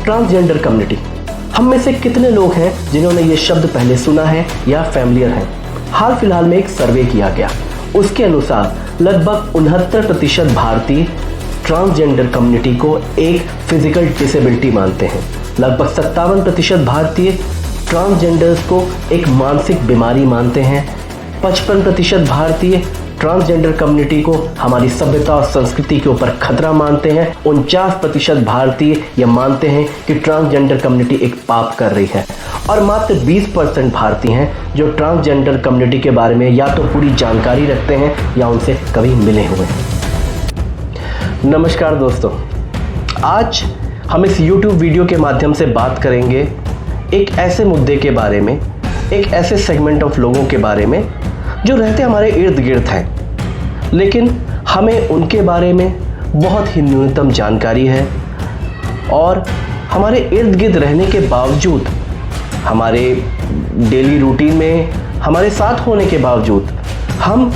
Transgender community, हम में से कितने लोग हैं जिन्होंने ये शब्द पहले सुना है या फैमिलियर है? हाल फिलहाल में एक सर्वे किया गया, उसके अनुसार लगभग 69% भारतीय ट्रांसजेंडर कम्युनिटी को एक फिजिकल डिसेबिलिटी मानते हैं। लगभग 57% भारतीय ट्रांसजेंडर्स को एक मानसिक बीमारी मानते हैं। 55% भारतीय ट्रांसजेंडर कम्युनिटी को हमारी सभ्यता और संस्कृति के ऊपर खतरा मानते हैं। 49% भारतीय ये मानते हैं कि ट्रांसजेंडर कम्युनिटी एक पाप कर रही है, और मात्र 20% भारतीय हैं जो ट्रांसजेंडर कम्युनिटी के बारे में या तो पूरी जानकारी रखते हैं या उनसे कभी मिले हुए हैं। नमस्कार दोस्तों, आज हम इस YouTube वीडियो के माध्यम से बात करेंगे एक ऐसे मुद्दे के बारे में, एक ऐसे सेगमेंट ऑफ लोगों के बारे में जो रहते हमारे इर्द गिर्द हैं, लेकिन हमें उनके बारे में बहुत ही न्यूनतम जानकारी है, और हमारे इर्द गिर्द रहने के बावजूद, हमारे डेली रूटीन में हमारे साथ होने के बावजूद हम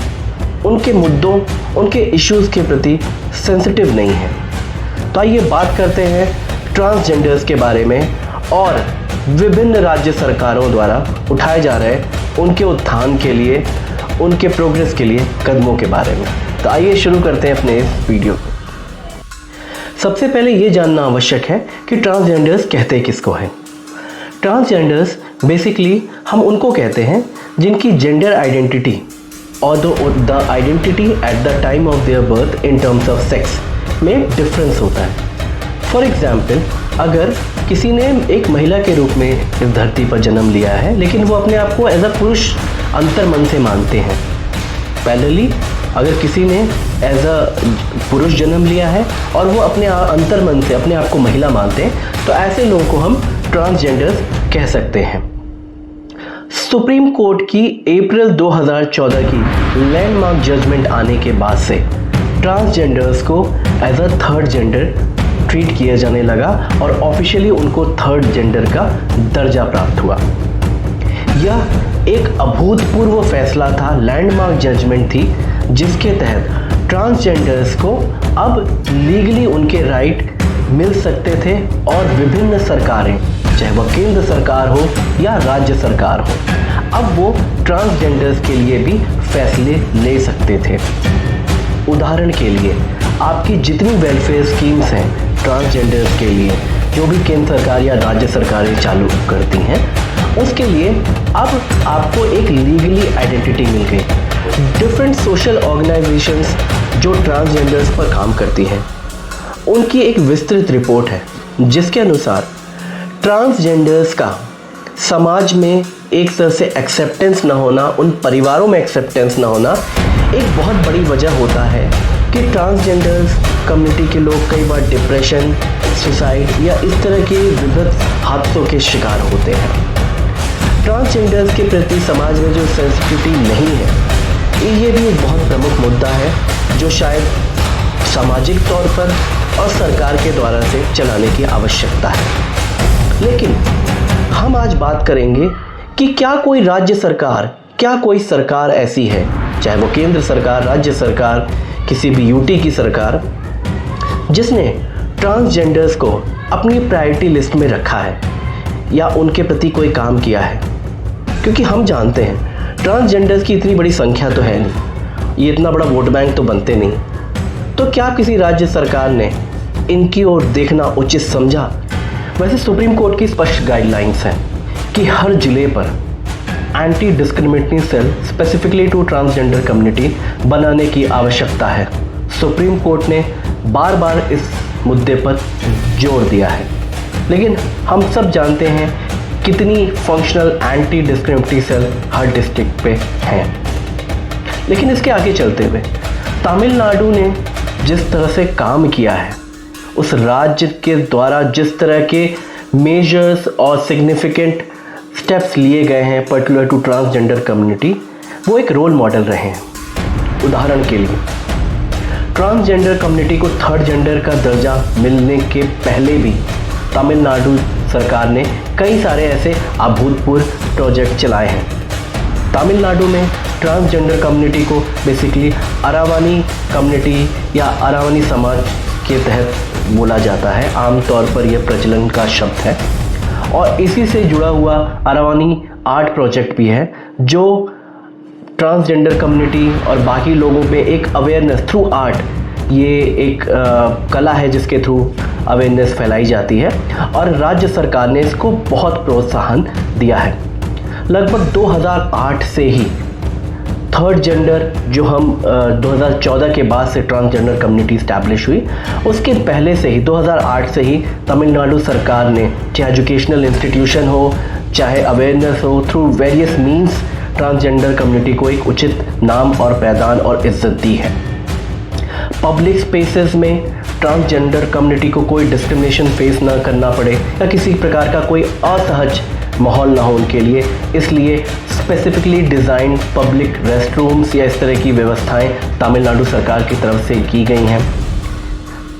उनके मुद्दों, उनके इश्यूज़ के प्रति सेंसिटिव नहीं हैं। तो आइए बात करते हैं ट्रांसजेंडर्स के बारे में और विभिन्न राज्य सरकारों द्वारा उठाए जा रहे उनके उत्थान के लिए, उनके प्रोग्रेस के लिए कदमों के बारे में। तो आइए शुरू करते हैं अपने इस वीडियो को। सबसे पहले ये जानना आवश्यक है कि ट्रांसजेंडर्स कहते किसको हैं। ट्रांसजेंडर्स बेसिकली हम उनको कहते हैं जिनकी जेंडर आइडेंटिटी और the identity at the time of their birth in terms of sex में डिफरेंस होता है। फॉर एग्जाम्पल, अगर किसी ने एक महिला के रूप में इस धरती पर जन्म लिया है, लेकिन वो अपने आप को एज अ पुरुष अंतर्मन से मानते हैं। पैरेलली, अगर किसी ने एज अ पुरुष जन्म लिया है और वो अपने अंतर्मन से अपने आप को महिला मानते हैं, तो ऐसे लोगों को हम ट्रांसजेंडर्स कह सकते हैं। सुप्रीम कोर्ट की अप्रैल 2014 की लैंडमार्क जजमेंट आने के बाद से ट्रांसजेंडर्स को as a third gender treat किया जाने लगा और ऑफिशियली उनको थर्ड जेंडर का दर्जा प्राप्त हुआ। यह एक अभूतपूर्व फैसला था, लैंडमार्क जजमेंट थी, जिसके तहत ट्रांसजेंडर्स को अब लीगली उनके राइट मिल सकते थे, और विभिन्न सरकारें, चाहे वह केंद्र सरकार हो या राज्य सरकार हो, अब वो ट्रांसजेंडर्स के लिए भी फैसले ले सकते थे। उदाहरण के लिए, आपकी जितनी वेलफेयर स्कीम्स हैं ट्रांसजेंडर्स के लिए, जो भी केंद्र सरकार या राज्य सरकारें चालू करती हैं, उसके लिए अब आपको एक लीगली आइडेंटिटी मिल गई। डिफरेंट सोशल ऑर्गेनाइजेशंस जो ट्रांसजेंडर्स पर काम करती हैं, उनकी एक विस्तृत रिपोर्ट है जिसके अनुसार ट्रांसजेंडर्स का समाज में एक तरह से एक्सेप्टेंस ना होना, उन परिवारों में एक्सेप्टेंस ना होना, एक बहुत बड़ी वजह होता है कि ट्रांसजेंडर्स कम्युनिटी के लोग कई बार डिप्रेशन, सुसाइड या इस तरह के विविध हादसों के शिकार होते हैं। ट्रांसजेंडर्स के प्रति समाज में जो सेंसिटिविटी नहीं है, ये भी एक बहुत प्रमुख मुद्दा है जो शायद सामाजिक तौर पर और सरकार के द्वारा से चलाने की आवश्यकता है। लेकिन हम आज बात करेंगे कि क्या कोई राज्य सरकार, क्या कोई सरकार ऐसी है, चाहे वो केंद्र सरकार, राज्य सरकार, किसी भी यूटी की सरकार, जिसने ट्रांसजेंडर्स को अपनी प्रायोरिटी लिस्ट में रखा है या उनके प्रति कोई काम किया है। क्योंकि हम जानते हैं ट्रांसजेंडर्स की इतनी बड़ी संख्या तो है नहीं, ये इतना बड़ा वोट बैंक तो बनते नहीं, तो क्या किसी राज्य सरकार ने इनकी ओर देखना उचित समझा? वैसे सुप्रीम कोर्ट की स्पष्ट गाइडलाइंस हैं कि हर जिले पर anti discriminatory cell specifically to transgender community बनाने की आवश्यकता है। सुप्रीम कोर्ट ने बार बार इस मुद्दे पर जोर दिया है, लेकिन हम सब जानते हैं कितनी फंक्शनल एंटी डिस्क्रिमिनेटरी सेल हर डिस्ट्रिक्ट पे हैं। लेकिन इसके आगे चलते हुए तमिलनाडु ने जिस तरह से काम किया है, उस राज्य के द्वारा जिस तरह के मेजर्स और सिग्निफिकेंट स्टेप्स लिए गए हैं पर्टिकुलर टू ट्रांसजेंडर कम्युनिटी, वो एक रोल मॉडल रहे हैं। उदाहरण के लिए, ट्रांसजेंडर कम्युनिटी को थर्ड जेंडर का दर्जा मिलने के पहले भी तमिलनाडु सरकार ने कई सारे ऐसे अभूतपूर्व प्रोजेक्ट चलाए हैं। तमिलनाडु में ट्रांसजेंडर कम्युनिटी को बेसिकली अरावानी कम्युनिटी या अरावानी समाज के तहत बोला जाता है, आमतौर पर यह प्रचलन का शब्द है। और इसी से जुड़ा हुआ अरवानी आर्ट प्रोजेक्ट भी है, जो ट्रांसजेंडर कम्युनिटी और बाकी लोगों पे एक अवेयरनेस थ्रू आर्ट, ये एक कला है जिसके थ्रू अवेयरनेस फैलाई जाती है, और राज्य सरकार ने इसको बहुत प्रोत्साहन दिया है। लगभग 2008 से ही थर्ड जेंडर, जो हम 2014 के बाद से ट्रांसजेंडर कम्युनिटी इस्टेब्लिश हुई, उसके पहले से ही 2008 से ही तमिलनाडु सरकार ने, चाहे एजुकेशनल इंस्टीट्यूशन हो, चाहे अवेयरनेस हो, through various means transgender community को एक उचित नाम और पैदान और इज्जत दी है। पब्लिक स्पेसेस में ट्रांसजेंडर कम्युनिटी को कोई डिस्क्रिमिनेशन फेस ना करना पड़े या किसी प्रकार का कोई असहज माहौल ना हो उनके लिए, इसलिए स्पेसिफिकली डिज़ाइन पब्लिक रेस्टरूम्स या इस तरह की व्यवस्थाएं तमिलनाडु सरकार की तरफ से की गई हैं।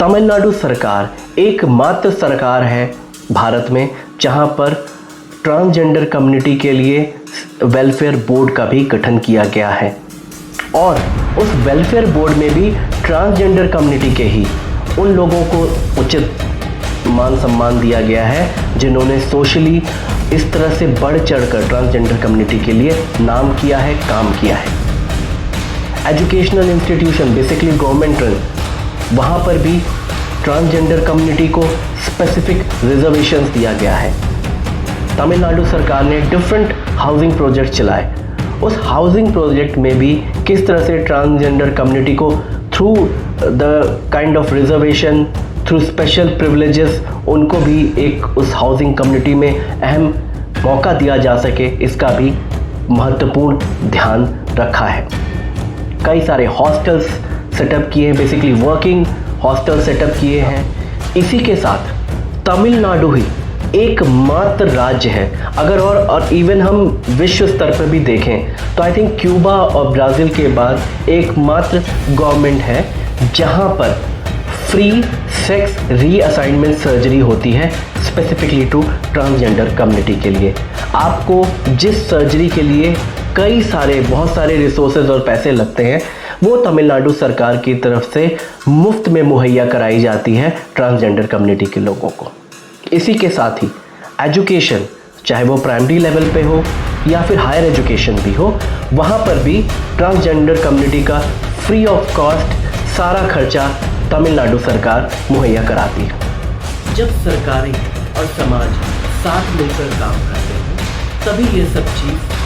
तमिलनाडु सरकार एकमात्र सरकार है भारत में जहां पर ट्रांसजेंडर कम्युनिटी के लिए वेलफेयर बोर्ड का भी गठन किया गया है, और उस वेलफेयर बोर्ड में भी ट्रांसजेंडर कम्युनिटी के ही उन लोगों को उचित मान सम्मान दिया गया है जिन्होंने सोशली इस तरह से बढ़ चढ़कर ट्रांसजेंडर कम्युनिटी के लिए नाम किया है, काम किया है। Educational institution basically government run, वहाँ पर भी ट्रांसजेंडर कम्युनिटी को स्पेसिफिक रिजर्वेशंस दिया गया है। तमिलनाडु सरकार ने डिफरेंट हाउसिंग प्रोजेक्ट चलाए, उस हाउसिंग प्रोजेक्ट में भी किस तरह से ट्रांसजेंडर कम्युनिटी को through the kind of reservation, through special privileges, उनको भी एक उस हाउसिंग कम्युनिटी में अहम मौका दिया जा सके, इसका भी महत्वपूर्ण ध्यान रखा है। कई सारे हॉस्टल्स सेटअप किए हैं, बेसिकली वर्किंग हॉस्टल सेटअप किए हैं। इसी के साथ तमिलनाडु ही एकमात्र राज्य है, अगर और इवन हम विश्व स्तर पर भी देखें तो आई थिंक क्यूबा और ब्राज़ील के बाद एकमात्र गवर्नमेंट है जहां पर फ्री सेक्स रीअसाइनमेंट सर्जरी होती है स्पेसिफिकली टू ट्रांसजेंडर कम्युनिटी के लिए। आपको जिस सर्जरी के लिए बहुत सारे रिसोर्सेज और पैसे लगते हैं, वो तमिलनाडु सरकार की तरफ से मुफ्त में मुहैया कराई जाती है ट्रांसजेंडर कम्युनिटी के लोगों को। इसी के साथ ही एजुकेशन, चाहे वो प्राइमरी लेवल पे हो या फिर हायर एजुकेशन भी हो, वहाँ पर भी ट्रांसजेंडर कम्युनिटी का फ्री ऑफ कॉस्ट सारा खर्चा तमिलनाडु सरकार मुहैया कराती है। जब सरकारें और समाज साथ मिलकर काम करते हैं तभी ये सब चीज़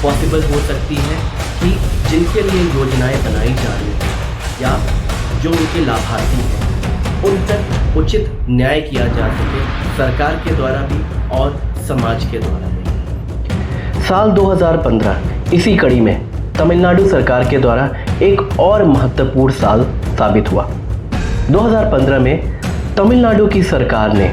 पॉसिबल हो सकती है कि जिनके लिए योजनाएं बनाई जा रही हैं या जो उनके लाभार्थी हैं उन तक उचित न्याय किया जा सके, सरकार के द्वारा भी और समाज के द्वारा भी। साल 2015 इसी कड़ी में तमिलनाडु सरकार के द्वारा एक और महत्वपूर्ण साल साबित हुआ। 2015 में तमिलनाडु की सरकार ने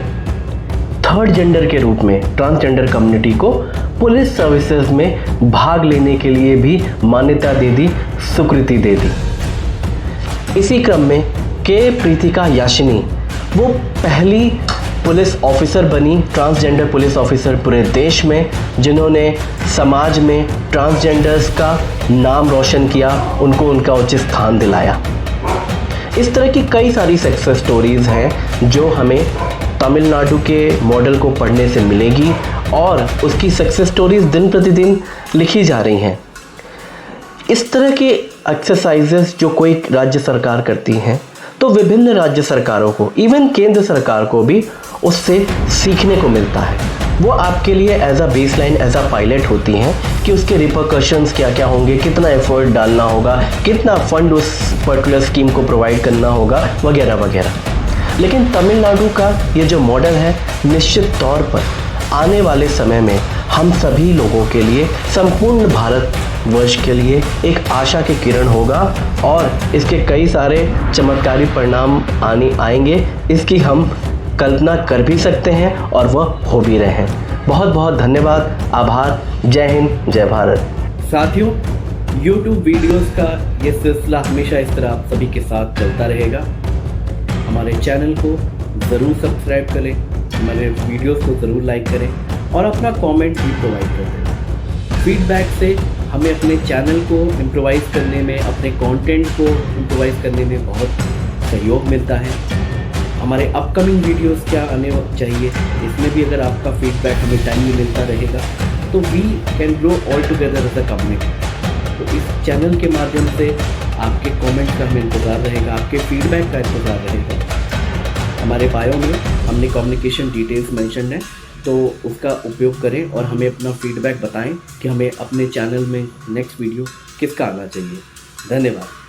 थर्ड जेंडर के रूप में ट्रांसजेंडर कम्युनिटी को पुलिस सर्विसेज में भाग लेने के लिए भी मान्यता दे दी, स्वीकृति दे दी। इसी क्रम में के प्रीतिका याशिनी वो पहली पुलिस ऑफिसर बनी, ट्रांसजेंडर पुलिस ऑफिसर पूरे देश में, जिन्होंने समाज में ट्रांसजेंडर्स का नाम रोशन किया, उनको उनका उचित स्थान दिलाया। इस तरह की कई सारी सक्सेस स्टोरीज़ हैं जो हमें तमिलनाडु के मॉडल को पढ़ने से मिलेगी और उसकी सक्सेस स्टोरीज दिन प्रतिदिन लिखी जा रही हैं। इस तरह के एक्सरसाइजेस जो कोई राज्य सरकार करती हैं तो विभिन्न राज्य सरकारों को, इवन केंद्र सरकार को भी उससे सीखने को मिलता है। वो आपके लिए as a baseline, as a pilot होती हैं कि उसके रिपरकशंस क्या क्या होंगे, कितना एफर्ट डालना होगा, कितना फंड उस पर्टिकुलर स्कीम को प्रोवाइड करना होगा, वगैरह वगैरह। लेकिन तमिलनाडु का ये जो मॉडल है, निश्चित तौर पर आने वाले समय में हम सभी लोगों के लिए, संपूर्ण भारत वर्ष के लिए एक आशा की किरण होगा और इसके कई सारे चमत्कारी परिणाम आएंगे, इसकी हम कल्पना कर भी सकते हैं और वह हो भी रहे हैं। बहुत बहुत धन्यवाद, आभार, जय हिंद, जय भारत। साथियों, YouTube वीडियोस का ये सिलसिला हमेशा इस तरह आप सभी के साथ चलता रहेगा। हमारे चैनल को ज़रूर सब्सक्राइब करें, हमारे वीडियोस को ज़रूर लाइक करें और अपना कमेंट भी प्रोवाइड करें। फीडबैक से हमें अपने चैनल को इम्प्रोवाइज़ करने में, अपने कंटेंट को इम्प्रोवाइज़ करने में बहुत सहयोग मिलता है। हमारे अपकमिंग वीडियोस क्या आने चाहिए, इसमें भी अगर आपका फीडबैक हमें टाइमली मिलता रहेगा तो we can grow all together as a community. तो इस चैनल के माध्यम से आपके कमेंट्स का हमें इंतज़ार रहेगा, आपके फीडबैक का इंतज़ार रहेगा। हमारे बायो में हमने कम्युनिकेशन डिटेल्स मेंशन है, तो उसका उपयोग करें और हमें अपना फीडबैक बताएं कि हमें अपने चैनल में नेक्स्ट वीडियो किसका आना चाहिए। धन्यवाद।